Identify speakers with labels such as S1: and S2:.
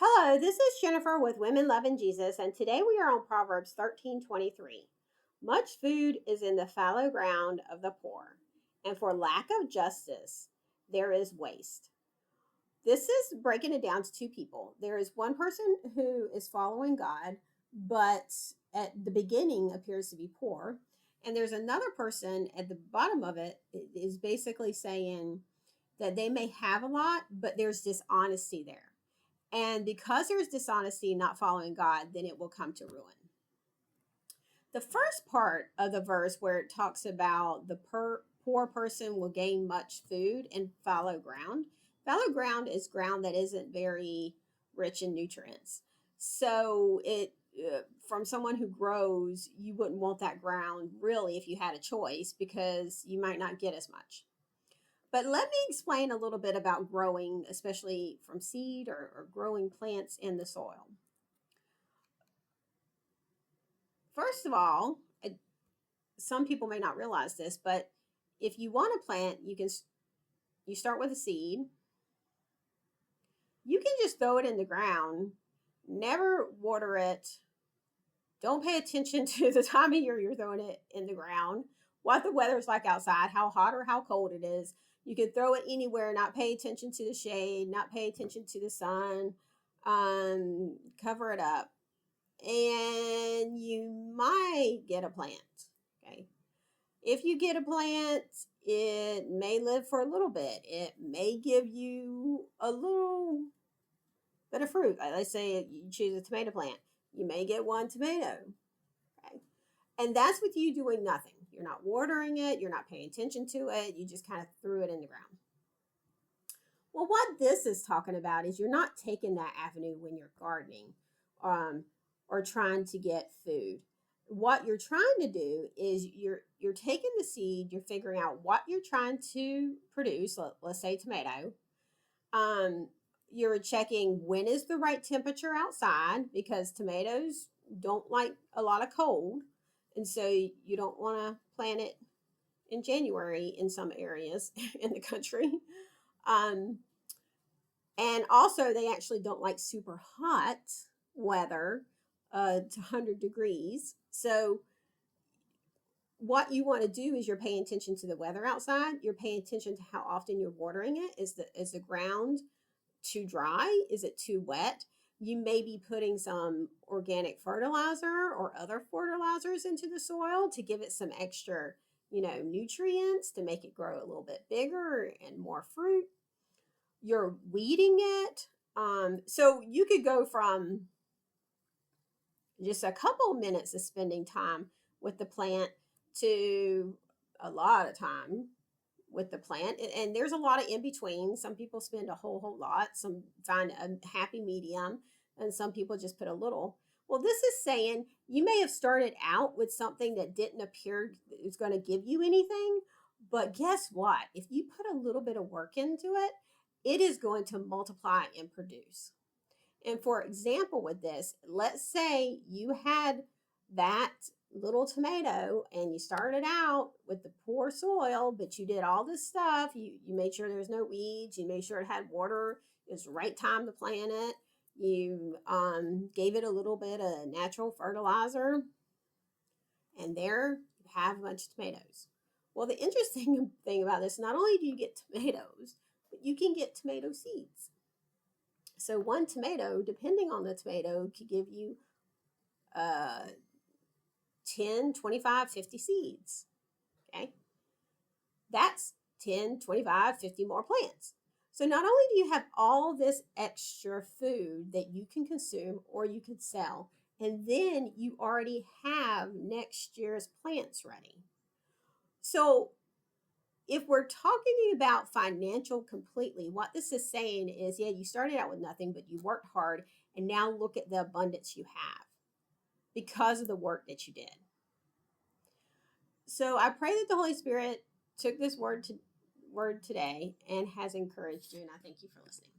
S1: Hello, this is Jennifer with Women Loving Jesus, and today we are on Proverbs 13:23. Much food is in the fallow ground of the poor, and for lack of justice, there is waste. This is breaking it down to two people. There is one person who is following God, but at the beginning appears to be poor. And there's another person at the bottom of it is basically saying that they may have a lot, but there's dishonesty there. And because there's dishonesty, not following God, then it will come to ruin. The first part of the verse where it talks about the poor person will gain much food and fallow ground. Fallow ground is ground that isn't very rich in nutrients. So from someone who grows, you wouldn't want that ground really if you had a choice because you might not get as much. But let me explain a little bit about growing, especially from seed or growing plants in the soil. First of all, some people may not realize this, but if you want a plant, you start with a seed. You can just throw it in the ground, never water it. Don't pay attention to the time of year you're throwing it in the ground, what the weather's like outside, how hot or how cold it is. You can throw it anywhere, not pay attention to the shade, not pay attention to the sun, cover it up, and you might get a plant. Okay. If you get a plant, it may live for a little bit. It may give you a little bit of fruit. Like let's say you choose a tomato plant. You may get one tomato. Okay. And that's with you doing nothing. You're not watering it. You're not paying attention to it. You just kind of threw it in the ground. Well, what this is talking about is you're not taking that avenue when you're gardening or trying to get food. What you're trying to do is you're taking the seed, you're figuring out what you're trying to produce, let's say tomato. You're checking when is the right temperature outside because tomatoes don't like a lot of cold. And so you don't want to plant it in January in some areas in the country. And also, they actually don't like super hot weather to 100 degrees. So, what you want to do is you're paying attention to the weather outside. You're paying attention to how often you're watering it. Is the ground too dry? Is it too wet? You may be putting some organic fertilizer or other fertilizers into the soil to give it some extra, nutrients to make it grow a little bit bigger and more fruit. You're weeding it. So you could go from just a couple minutes of spending time with the plant to a lot of time with the plant. And there's a lot of in between. Some people spend a whole lot, some find a happy medium, and some people just put a little. Well, this is saying you may have started out with something that didn't appear it was going to give you anything, but guess what? If you put a little bit of work into it, it is going to multiply and produce. And for example, with this, let's say you had that little tomato and you started out with the poor soil, but you did all this stuff. You made sure there's no weeds. You made sure it had water. It was the right time to plant it. You gave it a little bit of natural fertilizer. And there you have a bunch of tomatoes. Well, the interesting thing about this, not only do you get tomatoes, but you can get tomato seeds. So one tomato, depending on the tomato, could give you 10, 25, 50 seeds. Okay. That's 10, 25, 50 more plants. So not only do you have all this extra food that you can consume or you can sell, and then you already have next year's plants ready. So if we're talking about financial completely, what this is saying is, yeah, you started out with nothing, but you worked hard, and now look at the abundance you have because of the work that you did. So I pray that the Holy Spirit took this word today and has encouraged you, and I thank you for listening.